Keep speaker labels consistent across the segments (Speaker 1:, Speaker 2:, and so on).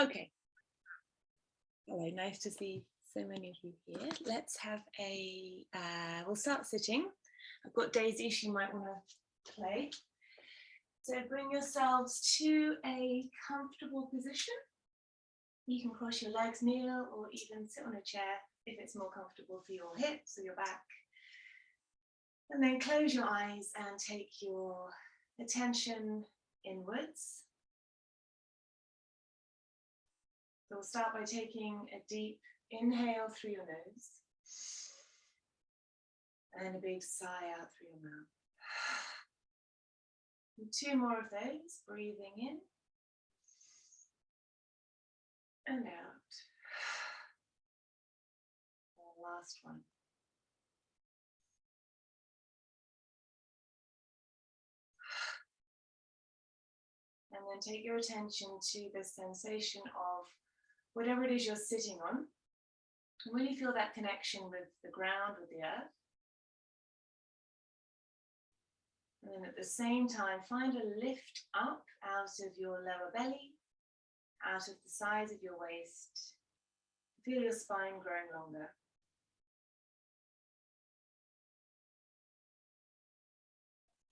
Speaker 1: Okay. Hello, nice to see so many of you here. Let's have we'll start sitting. I've got Daisy, she might want to play. So bring yourselves to a comfortable position. You can cross your legs, kneel, or even sit on a chair if it's more comfortable for your hips or your back. And then close your eyes and take your attention inwards. So we'll start by taking a deep inhale through your nose and a big sigh out through your mouth. And 2 more of those, breathing in and out. And last one. And then take your attention to the sensation of whatever it is you're sitting on. Really feel that connection with the ground, with the earth. And then at the same time, find a lift up out of your lower belly, out of the sides of your waist. Feel your spine growing longer.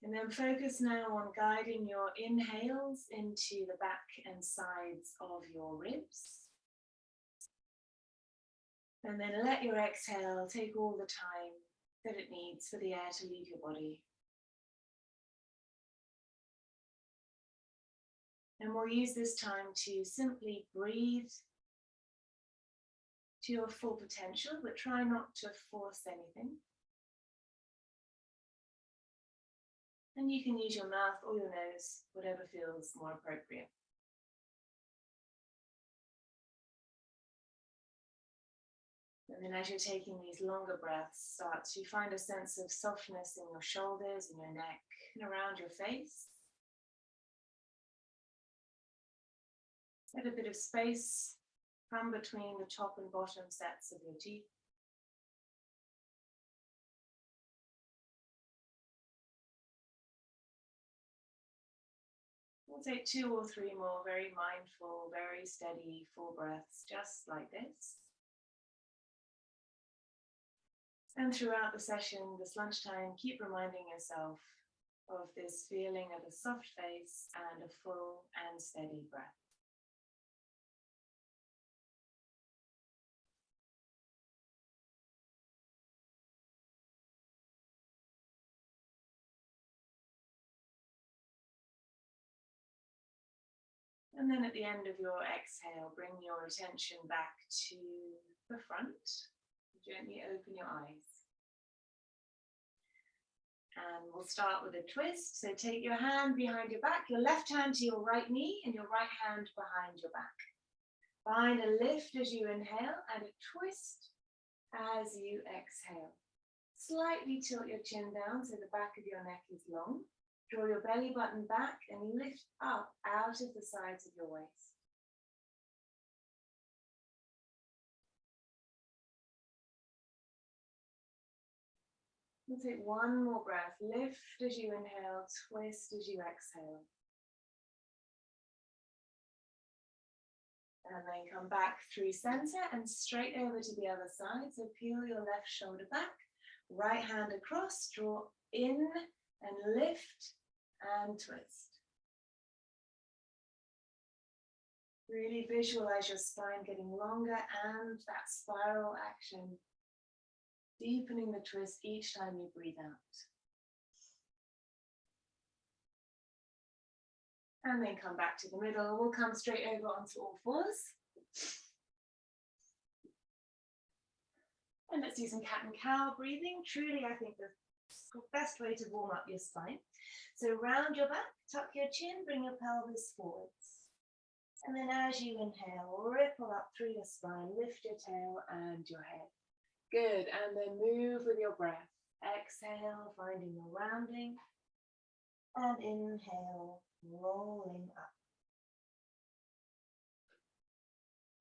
Speaker 1: And then focus now on guiding your inhales into the back and sides of your ribs. And then let your exhale take all the time that it needs for the air to leave your body. And we'll use this time to simply breathe to your full potential, but try not to force anything. And you can use your mouth or your nose, whatever feels more appropriate. And then as you're taking these longer breaths, start to find a sense of softness in your shoulders and your neck and around your face. Let a bit of space come between the top and bottom sets of your teeth. We'll take 2 or 3 more very mindful, very steady, full breaths, just like this. And throughout the session, this lunchtime, keep reminding yourself of this feeling of a soft face and a full and steady breath. And then at the end of your exhale, bring your attention back to the front. Gently open your eyes. And we'll start with a twist. So take your hand behind your back, your left hand to your right knee and your right hand behind your back. Find a lift as you inhale and a twist as you exhale. Slightly tilt your chin down so the back of your neck is long. Draw your belly button back and lift up out of the sides of your waist. We'll take 1 more breath. Lift as you inhale, twist as you exhale. And then come back through center and straight over to the other side. So peel your left shoulder back, right hand across, draw in and lift and twist. Really visualize your spine getting longer and that spiral action, deepening the twist each time you breathe out. And then come back to the middle. We'll come straight over onto all fours. And let's do some cat and cow breathing. Truly, I think the best way to warm up your spine. So round your back, tuck your chin, bring your pelvis forwards. And then as you inhale, ripple up through your spine, lift your tail and your head. Good, and then move with your breath. Exhale, finding your rounding. And inhale, rolling up.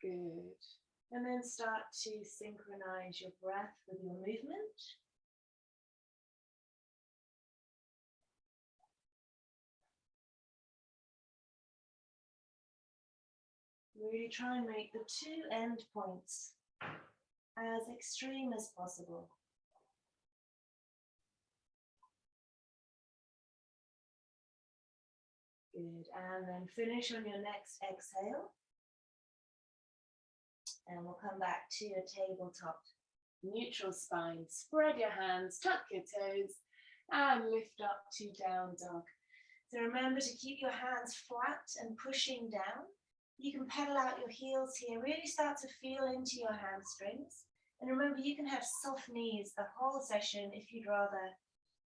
Speaker 1: Good. And then start to synchronize your breath with your movement. Really try and make the two end points as extreme as possible. Good, and then finish on your next exhale. And we'll come back to your tabletop neutral spine. Spread your hands, tuck your toes, and lift up to down dog. So remember to keep your hands flat and pushing down. You can pedal out your heels here, really start to feel into your hamstrings. And remember, you can have soft knees the whole session if you'd rather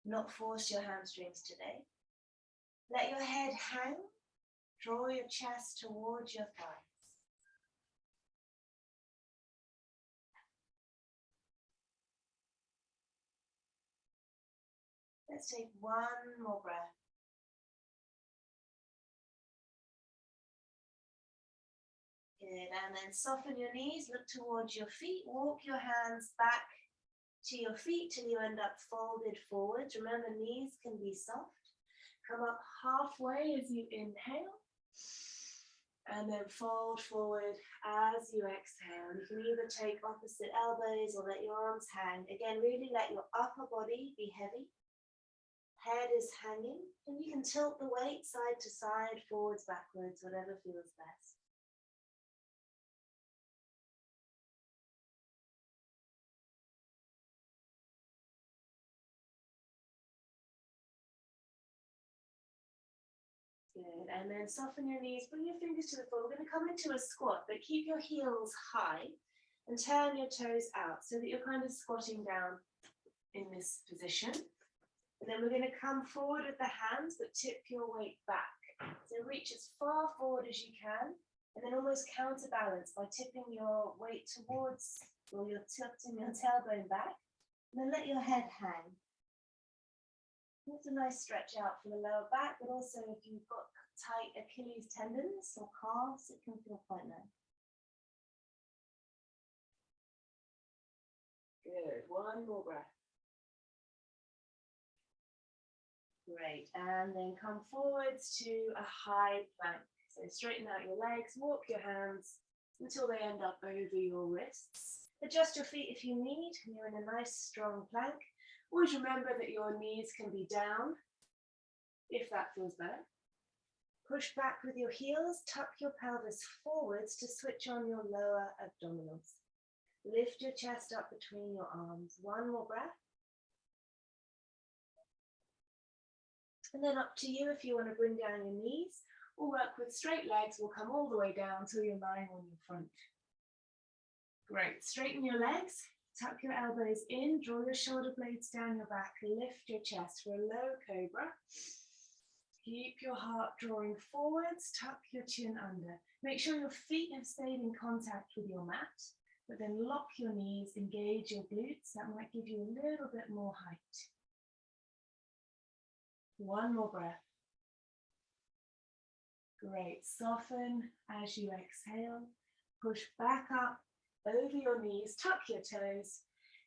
Speaker 1: not force your hamstrings today. Let your head hang, draw your chest towards your thighs. Let's take one more breath. Good, and then soften your knees, look towards your feet, walk your hands back to your feet till you end up folded forwards. Remember, knees can be soft. Come up halfway as you inhale, and then fold forward as you exhale. You can either take opposite elbows or let your arms hang. Again, really let your upper body be heavy. Head is hanging, and you can tilt the weight side to side, forwards, backwards, whatever feels best. Good, and then soften your knees, bring your fingers to the floor. We're going to come into a squat, but keep your heels high and turn your toes out so that you're kind of squatting down in this position. And then we're going to come forward with the hands, but tip your weight back. So reach as far forward as you can, and then almost counterbalance by tipping your weight towards, or you're tilting your tailbone back, and then let your head hang. It's a nice stretch out for the lower back, but also if you've got tight Achilles tendons or calves, it can feel quite nice. Good, one more breath. Great, and then come forwards to a high plank. So straighten out your legs, walk your hands until they end up over your wrists. Adjust your feet if you need, and you're in a nice strong plank. Always remember that your knees can be down, if that feels better. Push back with your heels, tuck your pelvis forwards to switch on your lower abdominals. Lift your chest up between your arms. One more breath. And then up to you if you want to bring down your knees or work with straight legs. We'll come all the way down until you're lying on your front. Great, straighten your legs. Tuck your elbows in, draw your shoulder blades down your back, lift your chest for a low cobra. Keep your heart drawing forwards, tuck your chin under. Make sure your feet have stayed in contact with your mat, but then lock your knees, engage your glutes. That might give you a little bit more height. One more breath. Great, soften as you exhale. Push back up. Over your knees, tuck your toes,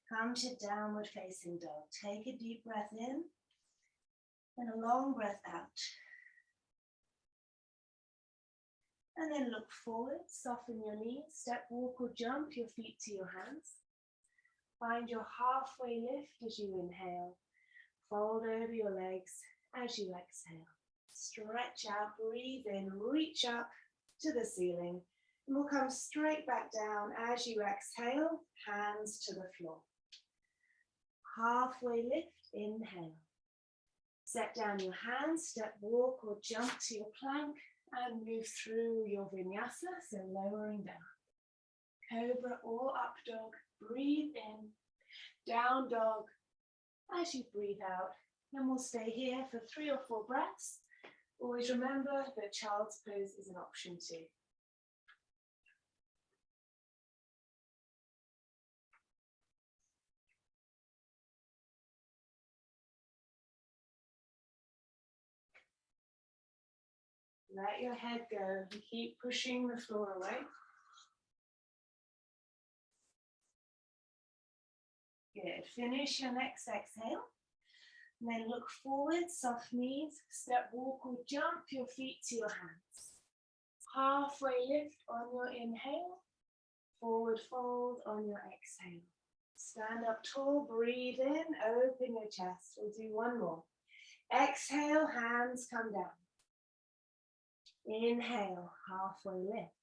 Speaker 1: come to downward facing dog. Take a deep breath in and a long breath out. And then look forward, soften your knees, step, walk or jump your feet to your hands. Find your halfway lift as you inhale. Fold over your legs as you exhale. Stretch out, breathe in, reach up to the ceiling. And we'll come straight back down as you exhale, hands to the floor. Halfway lift, inhale. Set down your hands, step, walk or jump to your plank and move through your vinyasa, so lowering down. Cobra or up dog, breathe in, down dog as you breathe out. And we'll stay here for 3 or 4 breaths. Always remember that child's pose is an option too. Let your head go and keep pushing the floor away. Good. Finish your next exhale. And then look forward, soft knees, step, walk or jump your feet to your hands. Halfway lift on your inhale. Forward fold on your exhale. Stand up tall, breathe in, open your chest. We'll do one more. Exhale, hands come down. Inhale, halfway lift.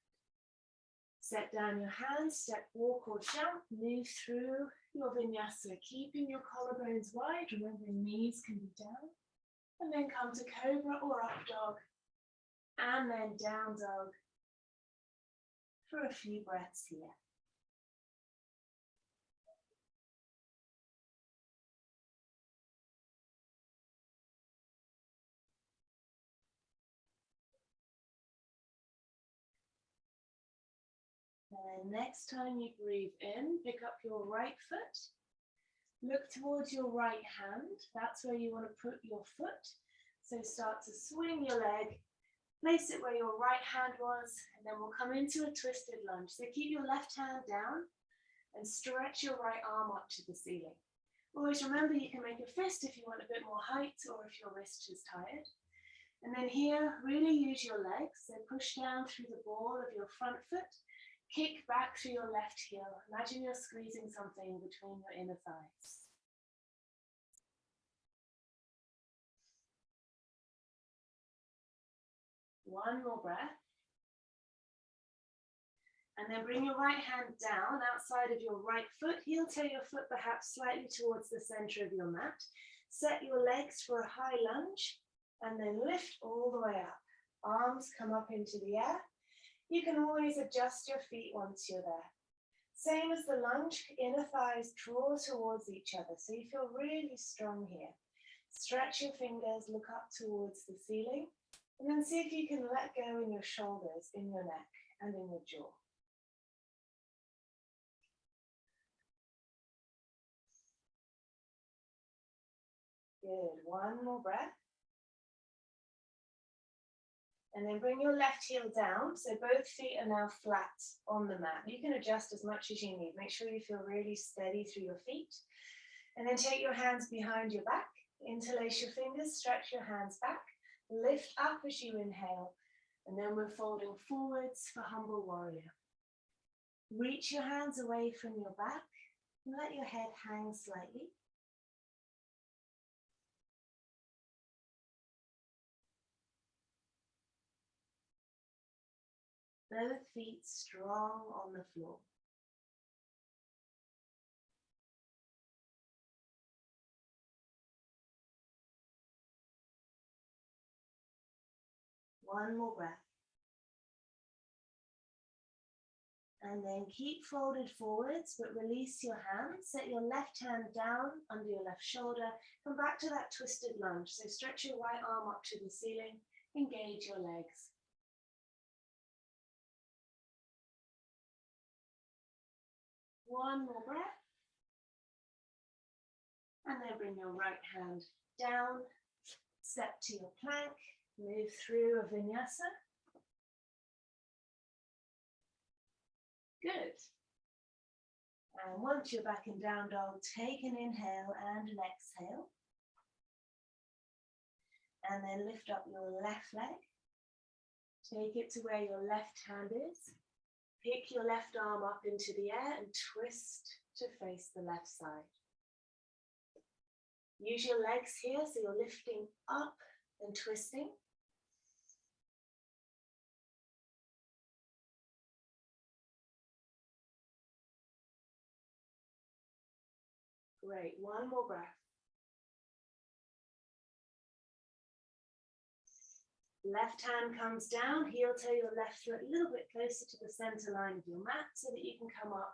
Speaker 1: Set down your hands, step, walk or jump, move through your vinyasa, keeping your collarbones wide, remembering knees can be down. And then come to cobra or up dog, and then down dog for a few breaths here. And next time you breathe in, pick up your right foot. Look towards your right hand. That's where you want to put your foot. So start to swing your leg. Place it where your right hand was, and then we'll come into a twisted lunge. So keep your left hand down and stretch your right arm up to the ceiling. Always remember you can make a fist if you want a bit more height or if your wrist is tired. And then here, really use your legs. So push down through the ball of your front foot. Kick back through your left heel. Imagine you're squeezing something between your inner thighs. One more breath. And then bring your right hand down outside of your right foot. Heel toe your foot perhaps slightly towards the center of your mat. Set your legs for a high lunge and then lift all the way up. Arms come up into the air. You can always adjust your feet once you're there. Same as the lunge, inner thighs draw towards each other, so you feel really strong here. Stretch your fingers, look up towards the ceiling, and then see if you can let go in your shoulders, in your neck, and in your jaw. Good, one more breath. And then bring your left heel down, so both feet are now flat on the mat. You can adjust as much as you need. Make sure you feel really steady through your feet. And then take your hands behind your back, interlace your fingers, stretch your hands back, lift up as you inhale, and then we're folding forwards for humble warrior. Reach your hands away from your back, and let your head hang slightly. Both feet strong on the floor. One more breath. And then keep folded forwards, but release your hands. Set your left hand down under your left shoulder. Come back to that twisted lunge. So stretch your right arm up to the ceiling. Engage your legs. One more breath. And then bring your right hand down. Step to your plank. Move through a vinyasa. Good. And once you're back in down dog, take an inhale and an exhale. And then lift up your left leg. Take it to where your left hand is. Pick your left arm up into the air and twist to face the left side. Use your legs here, so you're lifting up and twisting. Great, one more breath. Left hand comes down, heel toe your left foot a little bit closer to the center line of your mat so that you can come up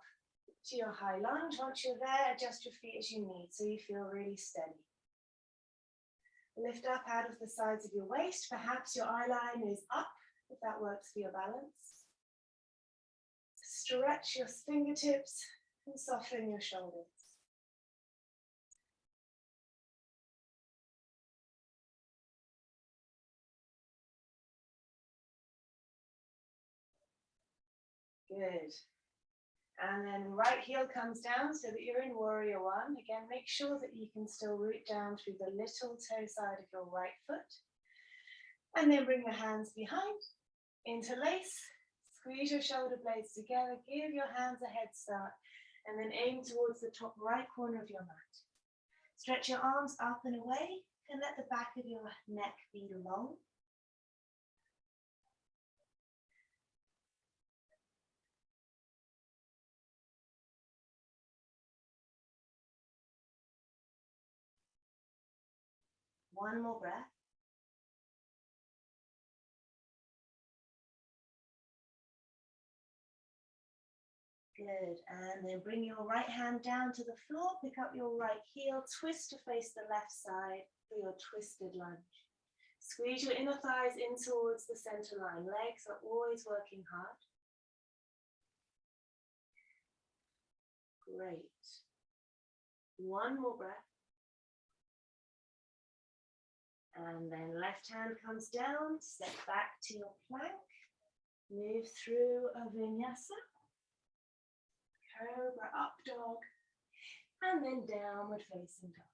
Speaker 1: to your high lunge. Once you're there, adjust your feet as you need so you feel really steady. Lift up out of the sides of your waist. Perhaps your eye line is up, if that works for your balance. Stretch your fingertips and soften your shoulders. Good. And then right heel comes down so that you're in warrior one. Again, make sure that you can still root down through the little toe side of your right foot. And then bring your hands behind. Interlace, squeeze your shoulder blades together, give your hands a head start, and then aim towards the top right corner of your mat. Stretch your arms up and away, and let the back of your neck be long. One more breath. Good, and then bring your right hand down to the floor, pick up your right heel, twist to face the left side for your twisted lunge. Squeeze your inner thighs in towards the center line. Legs are always working hard. Great. One more breath. And then left hand comes down, step back to your plank, move through a vinyasa. Cobra, up dog, and then downward facing dog.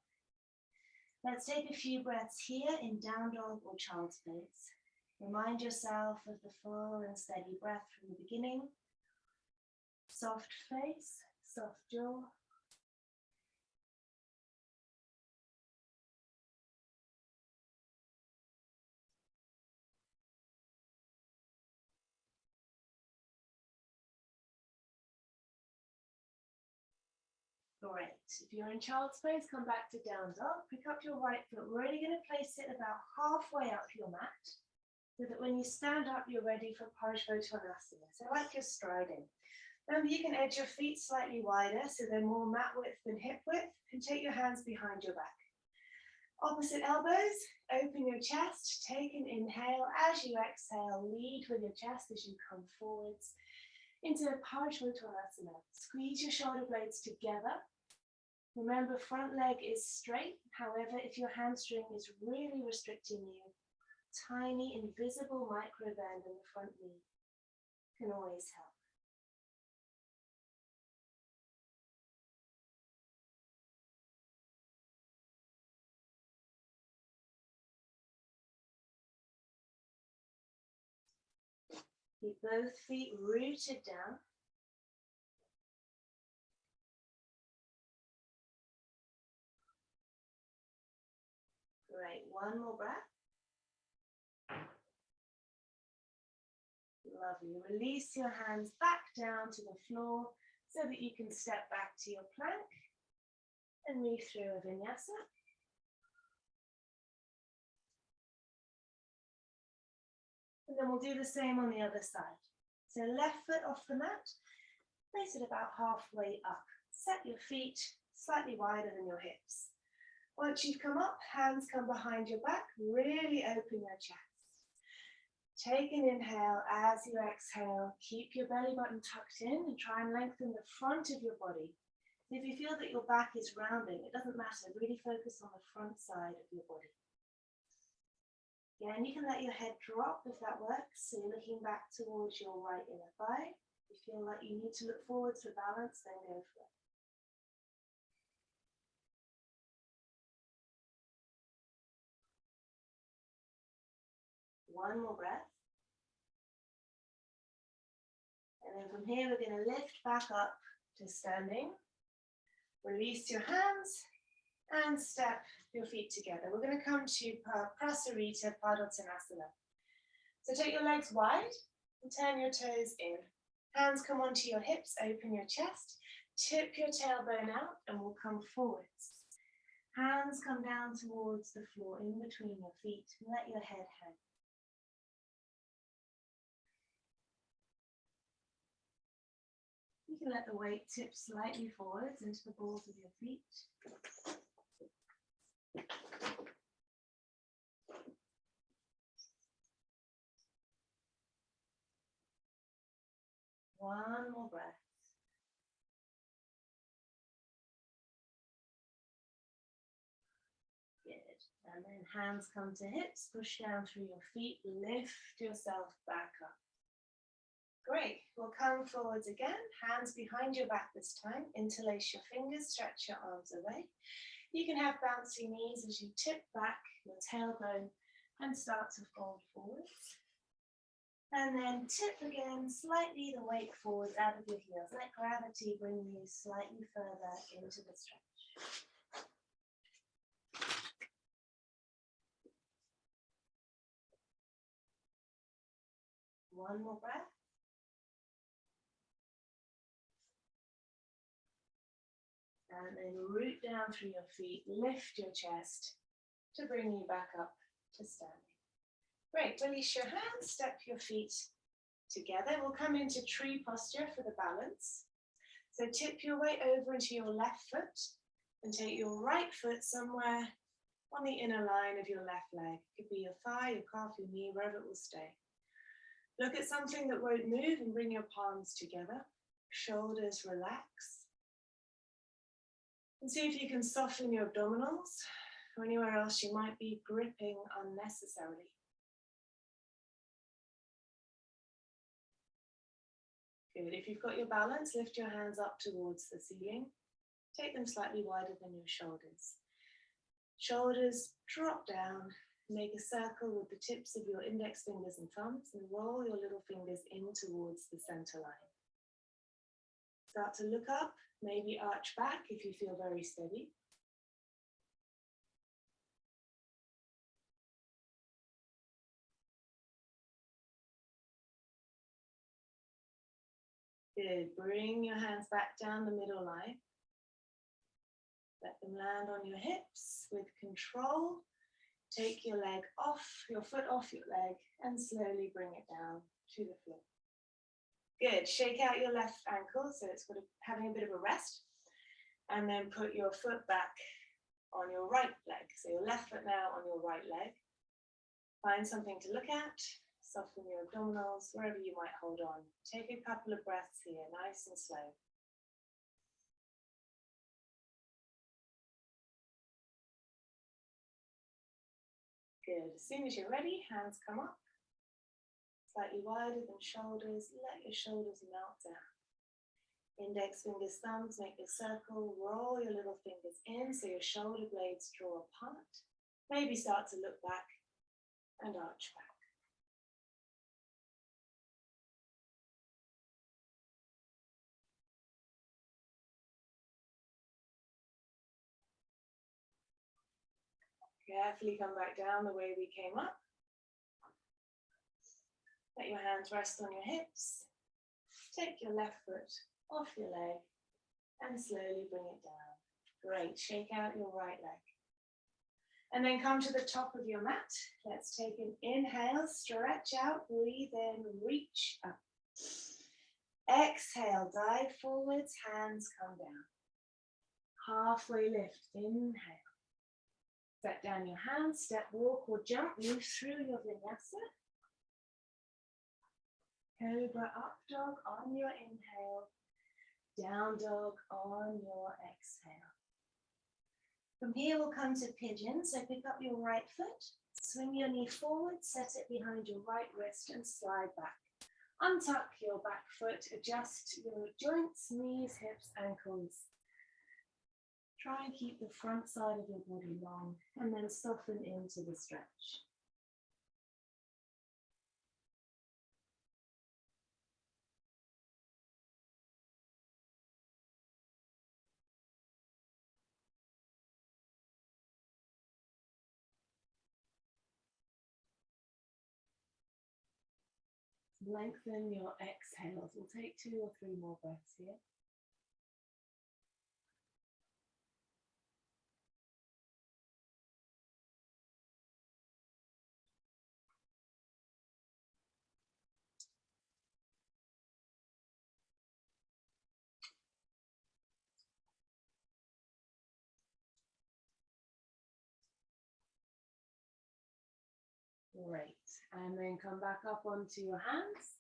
Speaker 1: Let's take a few breaths here in down dog or child's pose. Remind yourself of the full and steady breath from the beginning. Soft face, soft jaw. Great. If you're in child's pose, come back to down dog. Pick up your right foot. We're only going to place it about halfway up your mat so that when you stand up, you're ready for Parsvottanasana. So like you're striding. Remember, you can edge your feet slightly wider so they're more mat width than hip width, and take your hands behind your back. Opposite elbows, open your chest, take an inhale. As you exhale, lead with your chest as you come forwards into Parsvottanasana. Squeeze your shoulder blades together. Remember, front leg is straight. However, if your hamstring is really restricting you, tiny invisible micro bend in the front knee can always help. Keep both feet rooted down. Great, one more breath. Lovely, release your hands back down to the floor so that you can step back to your plank and move through a vinyasa. And then we'll do the same on the other side. So left foot off the mat, place it about halfway up. Set your feet slightly wider than your hips. Once you've come up, hands come behind your back, really open your chest. Take an inhale. As you exhale, keep your belly button tucked in and try and lengthen the front of your body. If you feel that your back is rounding, it doesn't matter, really focus on the front side of your body. Again, you can let your head drop if that works. So you're looking back towards your right inner thigh. If you feel like you need to look forwards for balance, then go for it. One more breath. And then from here, we're going to lift back up to standing. Release your hands and step your feet together. We're going to come to Prasarita Padottanasana. So take your legs wide and turn your toes in. Hands come onto your hips, open your chest, tip your tailbone out and we'll come forwards. Hands come down towards the floor in between your feet and let your head hang. You can let the weight tip slightly forwards into the balls of your feet. One more breath. Good. And then hands come to hips, push down through your feet, lift yourself back up. Great, we'll come forwards again, hands behind your back this time, interlace your fingers, stretch your arms away. You can have bouncy knees as you tip back your tailbone and start to fold forwards. And then tip again, slightly the weight forwards out of your heels. Let gravity bring you slightly further into the stretch. One more breath. And then root down through your feet, lift your chest to bring you back up to standing. Great, release your hands, step your feet together. We'll come into tree posture for the balance. So tip your weight over into your left foot and take your right foot somewhere on the inner line of your left leg. It could be your thigh, your calf, your knee, wherever it will stay. Look at something that won't move and bring your palms together. Shoulders relax. And see if you can soften your abdominals or anywhere else you might be gripping unnecessarily. Good. If you've got your balance, lift your hands up towards the ceiling. Take them slightly wider than your shoulders. Shoulders drop down. Make a circle with the tips of your index fingers and thumbs and roll your little fingers in towards the center line. Start to look up, maybe arch back if you feel very steady. Good. Bring your hands back down the middle line. Let them land on your hips with control. Take your leg off, your foot off your leg, and slowly bring it down to the floor. Good. Shake out your left ankle so it's having a bit of a rest. And then put your foot back on your right leg. So your left foot now on your right leg. Find something to look at. Soften your abdominals, wherever you might hold on. Take a couple of breaths here, nice and slow. Good. As soon as you're ready, hands come up. Slightly wider than shoulders. Let your shoulders melt down. Index fingers, thumbs, make your circle. Roll your little fingers in so your shoulder blades draw apart. Maybe start to look back and arch back. Carefully come back down the way we came up. Let your hands rest on your hips. Take your left foot off your leg and slowly bring it down. Great, shake out your right leg. And then come to the top of your mat. Let's take an inhale, stretch out, breathe in, reach up. Exhale, dive forwards, hands come down. Halfway lift, inhale. Set down your hands, step, walk or jump, move through your vinyasa. Cobra up dog on your inhale, down dog on your exhale. From here we'll come to pigeon, so pick up your right foot, swing your knee forward, set it behind your right wrist and slide back. Untuck your back foot, adjust your joints, knees, hips, ankles. Try and keep the front side of your body long and then soften into the stretch. Lengthen your exhales. We'll take 2 or 3 more breaths here. Great. And then come back up onto your hands.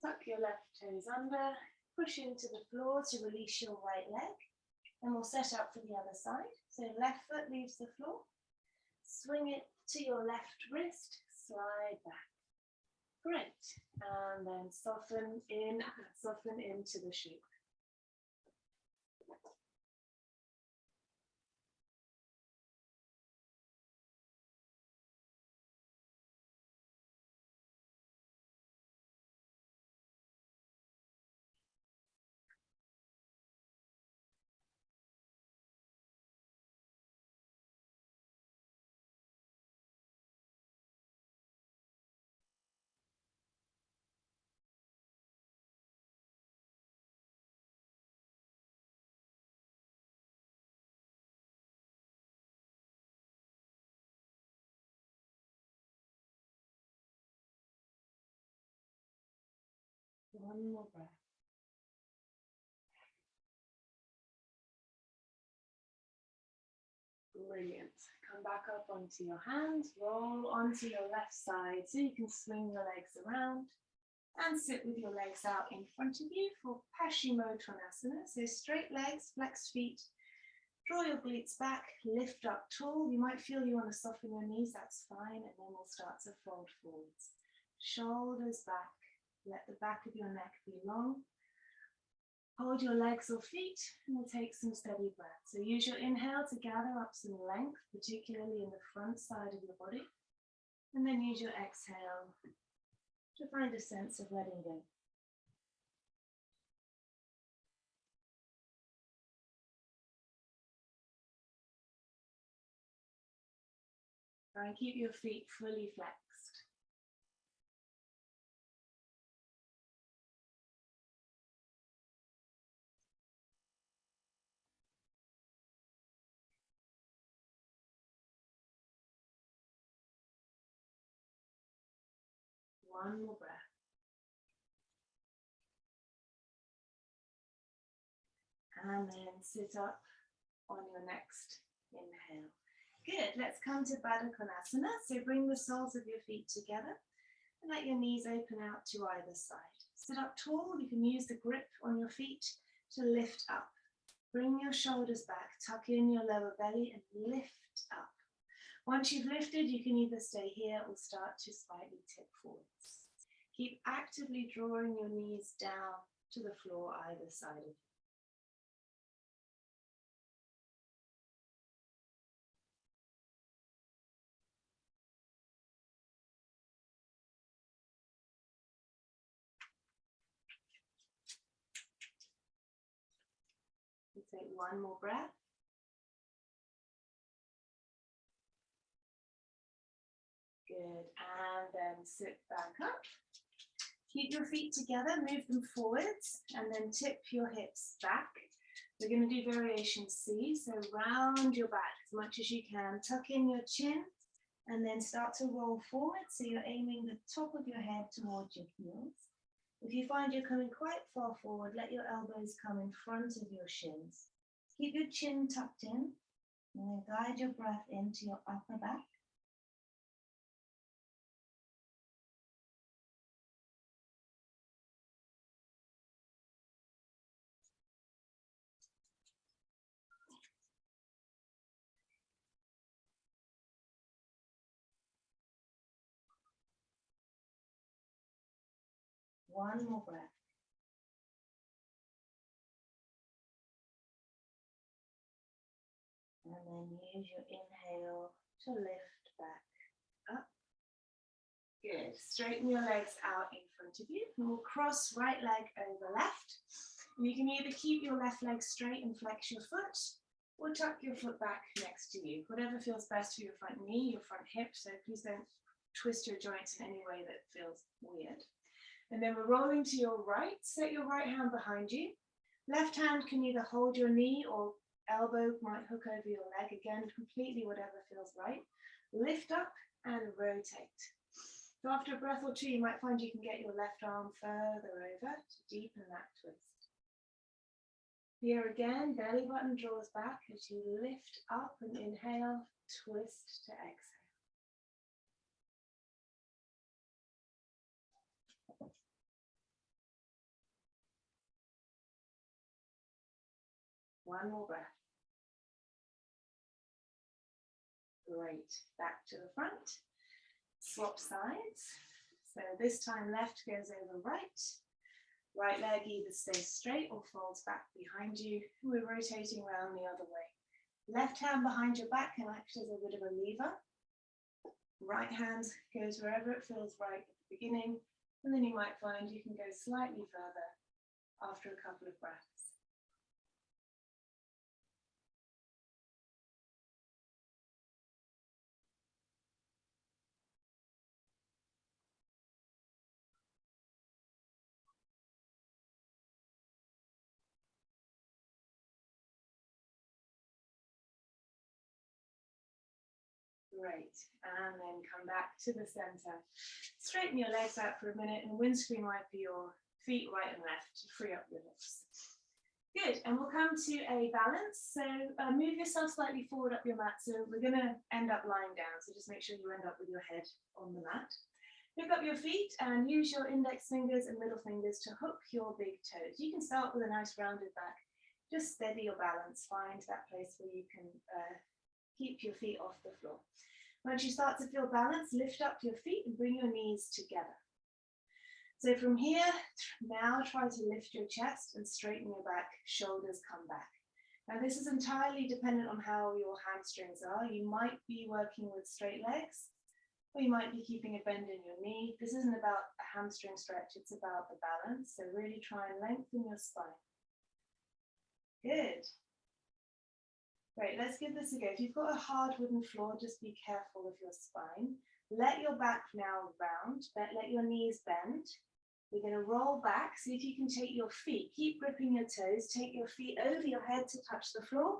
Speaker 1: Tuck your left toes under. Push into the floor to release your right leg. And we'll set up for the other side. So left foot leaves the floor. Swing it to your left wrist. Slide back. Great. And then soften into the shape. One more breath. Brilliant. Come back up onto your hands, roll onto your left side so you can swing your legs around and sit with your legs out in front of you for Paschimottanasana. So straight legs, flexed feet, draw your glutes back, lift up tall. You might feel you want to soften your knees, that's fine, and then we'll start to fold forwards. Shoulders back, let the back of your neck be long. Hold your legs or feet and we'll take some steady breath. So use your inhale to gather up some length, particularly in the front side of your body. And then use your exhale to find a sense of letting go. Try and keep your feet fully flexed. One more breath. And then sit up on your next inhale. Good, let's come to Baddha Konasana. So bring the soles of your feet together and let your knees open out to either side. Sit up tall, you can use the grip on your feet to lift up. Bring your shoulders back, tuck in your lower belly and lift up. Once you've lifted, you can either stay here or start to slightly tip forwards. Keep actively drawing your knees down to the floor either side of you. Take one more breath. Good, and then sit back up. Keep your feet together, move them forwards, and then tip your hips back. We're going to do variation C, so round your back as much as you can. Tuck in your chin, and then start to roll forward, so you're aiming the top of your head towards your heels. If you find you're coming quite far forward, let your elbows come in front of your shins. Keep your chin tucked in, and then guide your breath into your upper back. One more breath. And then use your inhale to lift back up. Good. Straighten your legs out in front of you. And we'll cross right leg over left. And you can either keep your left leg straight and flex your foot, or tuck your foot back next to you. Whatever feels best for your front knee, your front hip. So please don't twist your joints in any way that feels weird. And then we're rolling to your right. Set your right hand behind you. Left hand can either hold your knee or elbow might hook over your leg. Again, completely whatever feels right. Lift up and rotate. So after a breath or two, you might find you can get your left arm further over to deepen that twist. Here again, belly button draws back as you lift up and inhale, twist to exhale. One more breath. Great. Back to the front. Swap sides. So this time left goes over right. Right leg either stays straight or folds back behind you. We're rotating around the other way. Left hand behind your back can act as a bit of a lever. Right hand goes wherever it feels right at the beginning. And then you might find you can go slightly further after a couple of breaths. Great, and then come back to the center. Straighten your legs out for a minute and windscreen wiper your feet right and left to free up your hips. Good, and we'll come to a balance. So move yourself slightly forward up your mat. So we're gonna end up lying down. So just make sure you end up with your head on the mat. Pick up your feet and use your index fingers and middle fingers to hook your big toes. You can start with a nice rounded back. Just steady your balance. Find that place where you can keep your feet off the floor. Once you start to feel balance, lift up your feet and bring your knees together. So from here, now try to lift your chest and straighten your back, shoulders come back. Now this is entirely dependent on how your hamstrings are. You might be working with straight legs, or you might be keeping a bend in your knee. This isn't about a hamstring stretch, it's about the balance. So really try and lengthen your spine. Good. Great, let's give this a go. If you've got a hard wooden floor, just be careful of your spine. Let your back now round, let your knees bend. We're going to roll back. See if you can take your feet, keep gripping your toes, take your feet over your head to touch the floor,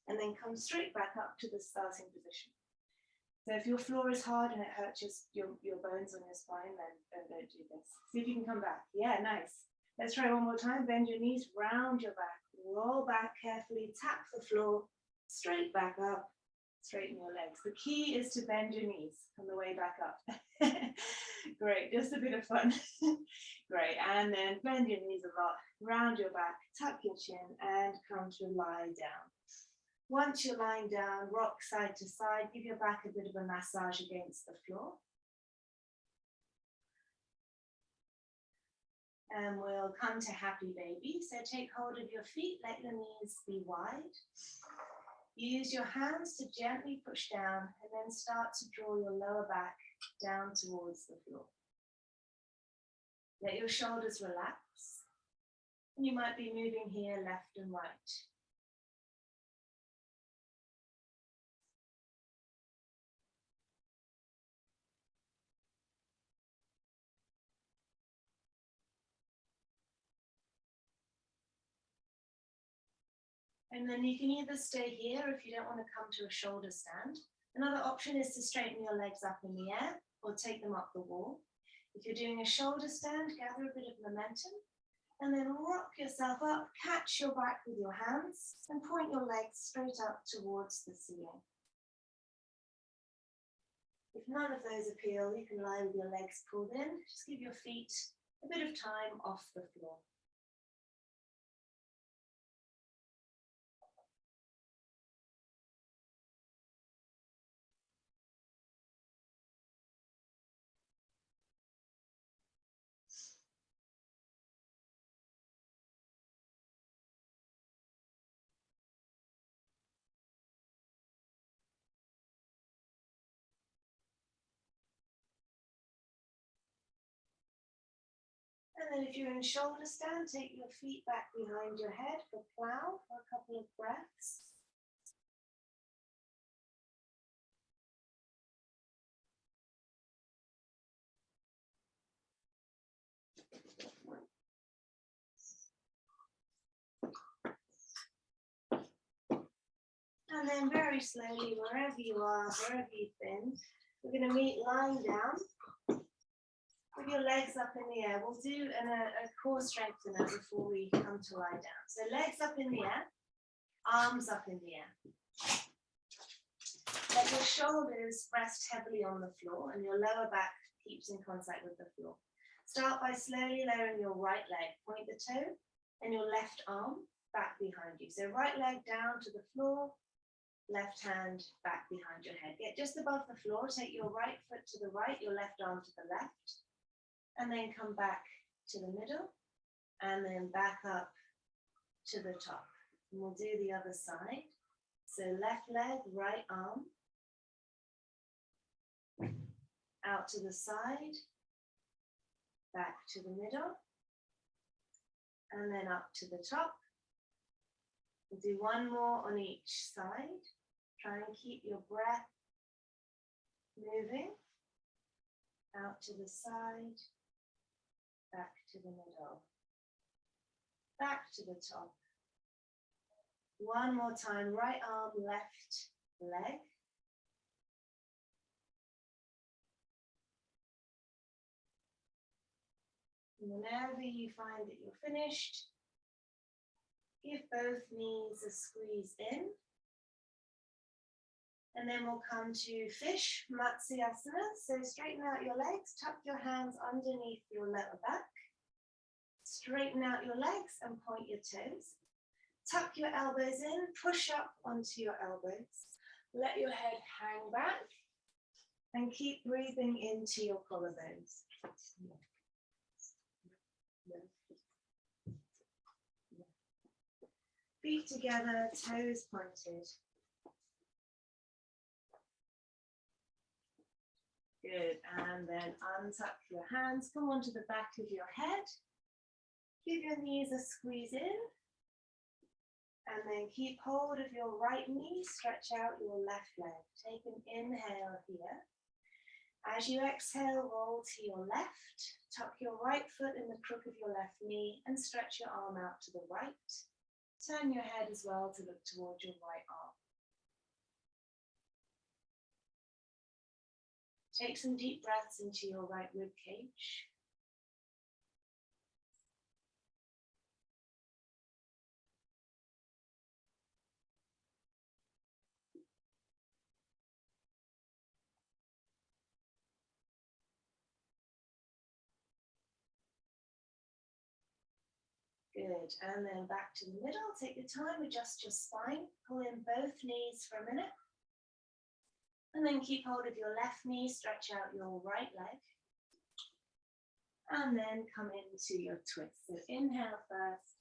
Speaker 1: and then come straight back up to the starting position. So if your floor is hard and it hurts your bones on your spine, then don't do this. See if you can come back. Yeah, nice. Let's try one more time. Bend your knees, round your back, roll back carefully, tap the floor, straight back up, straighten your legs. The key is to bend your knees on the way back up. Great, just a bit of fun. Great, and then bend your knees a lot, round your back, tuck your chin, and come to lie down. Once you're lying down, rock side to side, give your back a bit of a massage against the floor. And we'll come to happy baby. So take hold of your feet, let your knees be wide. Use your hands to gently push down and then start to draw your lower back down towards the floor. Let your shoulders relax. You might be moving here left and right. And then you can either stay here if you don't want to come to a shoulder stand. Another option is to straighten your legs up in the air or take them up the wall. If you're doing a shoulder stand, gather a bit of momentum and then rock yourself up, catch your back with your hands and point your legs straight up towards the ceiling. If none of those appeal, you can lie with your legs pulled in. Just give your feet a bit of time off the floor. And then if you're in shoulder stand, take your feet back behind your head for plow for a couple of breaths. And then very slowly, wherever you are, wherever you've been, we're going to meet lying down with your legs up in the air. We'll do a core strengthener before we come to lie down. So legs up in the air, arms up in the air. Let your shoulders rest heavily on the floor and your lower back keeps in contact with the floor. Start by slowly lowering your right leg, point the toe, and your left arm back behind you. So right leg down to the floor, left hand back behind your head. Get just above the floor, take your right foot to the right, your left arm to the left, and then come back to the middle, and then back up to the top. And we'll do the other side. So left leg, right arm, out to the side, back to the middle, and then up to the top. We'll do one more on each side. Try and keep your breath moving. Out to the side, back to the middle, back to the top. One more time, right arm, left leg. And whenever you find that you're finished, give both knees a squeeze in. And then we'll come to fish, Matsyasana. So straighten out your legs, tuck your hands underneath your lower back. Straighten out your legs and point your toes. Tuck your elbows in, push up onto your elbows. Let your head hang back and keep breathing into your collarbones. Feet together, toes pointed. Good, and then untuck your hands, come onto the back of your head. Give your knees a squeeze in. And then keep hold of your right knee, stretch out your left leg. Take an inhale here. As you exhale, roll to your left. Tuck your right foot in the crook of your left knee and stretch your arm out to the right. Turn your head as well to look towards your right arm. Take some deep breaths into your right rib cage. Good, and then back to the middle. Take your time, adjust your spine. Pull in both knees for a minute. And then keep hold of your left knee, stretch out your right leg. And then come into your twist. So inhale first,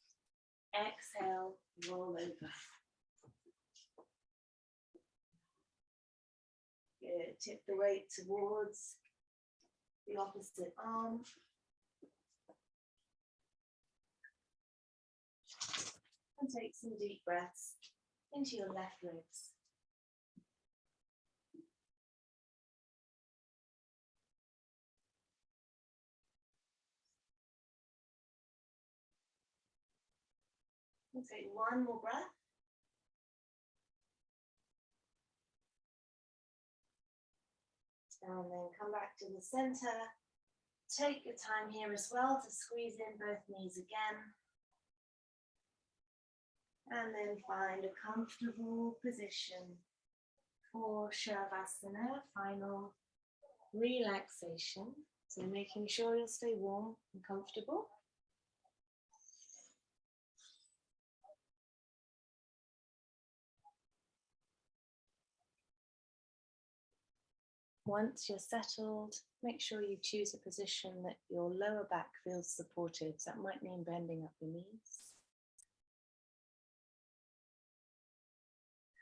Speaker 1: exhale, roll over. Good, tip the weight towards the opposite arm. And take some deep breaths into your left ribs. And take one more breath. And then come back to the center. Take your time here as well to squeeze in both knees again. And then find a comfortable position for Shavasana, final relaxation. So making sure you'll stay warm and comfortable. Once you're settled, make sure you choose a position that your lower back feels supported. So that might mean bending up your knees.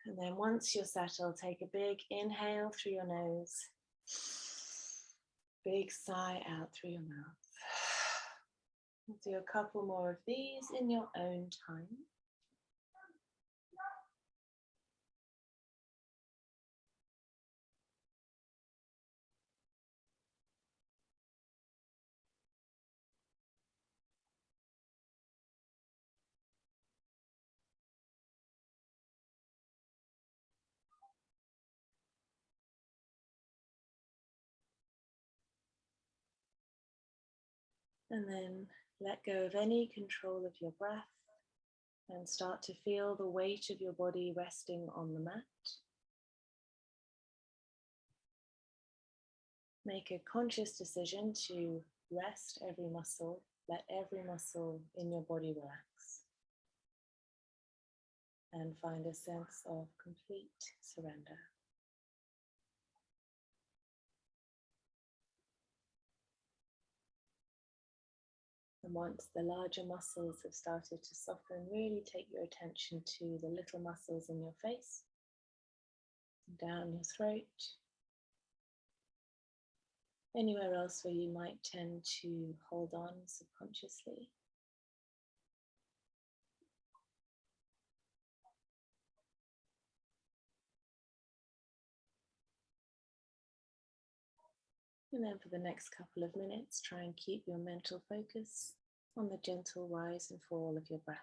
Speaker 1: And then once you're settled, take a big inhale through your nose. Big sigh out through your mouth. We'll do a couple more of these in your own time. And then let go of any control of your breath and start to feel the weight of your body resting on the mat. Make a conscious decision to rest every muscle, let every muscle in your body relax, and find a sense of complete surrender. And once the larger muscles have started to soften, really take your attention to the little muscles in your face, down your throat, anywhere else where you might tend to hold on subconsciously. And then for the next couple of minutes, try and keep your mental focus on the gentle rise and fall of your breath.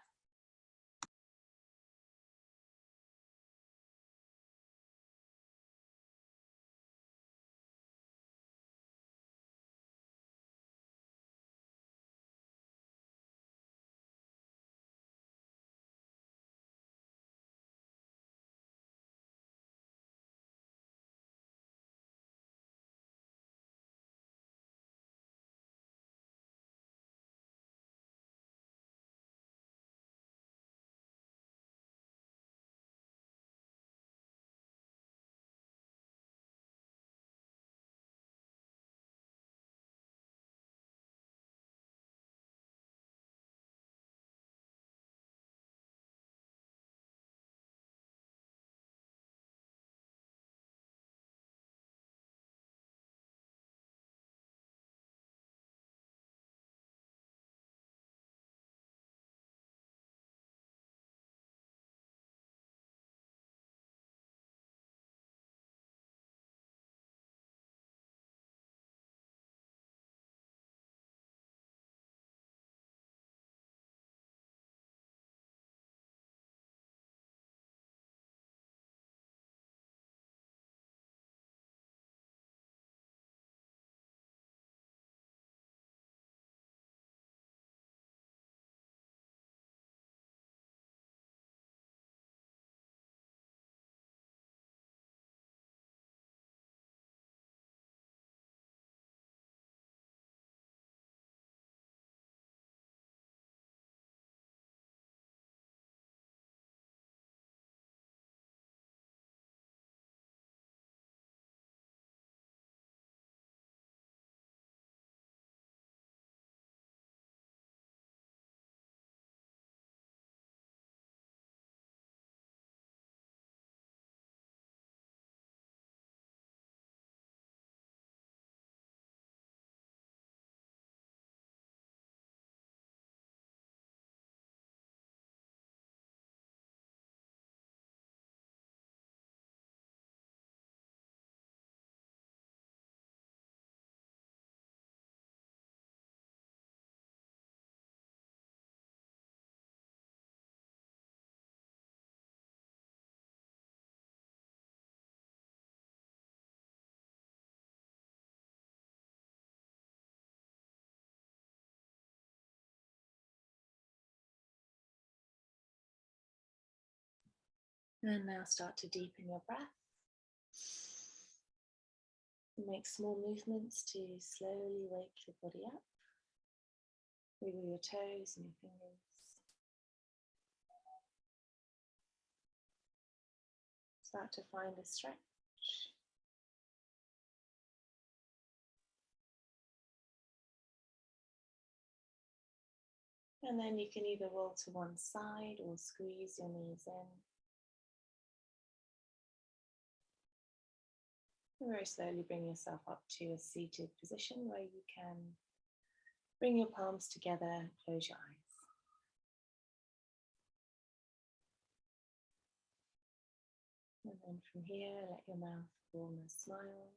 Speaker 1: And now start to deepen your breath. Make small movements to slowly wake your body up. Wiggle your toes and your fingers. Start to find a stretch. And then you can either roll to one side or squeeze your knees in. And very slowly bring yourself up to a seated position where you can bring your palms together, close your eyes. And then from here, let your mouth form a smile.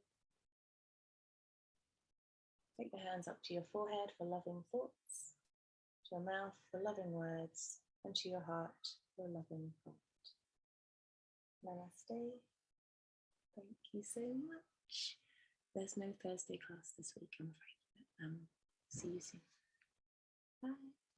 Speaker 1: Take the hands up to your forehead for loving thoughts, to your mouth for loving words, and to your heart for loving thought. Namaste. Thank you so much. There's no Thursday class this week, I'm afraid. But, see you soon. Bye.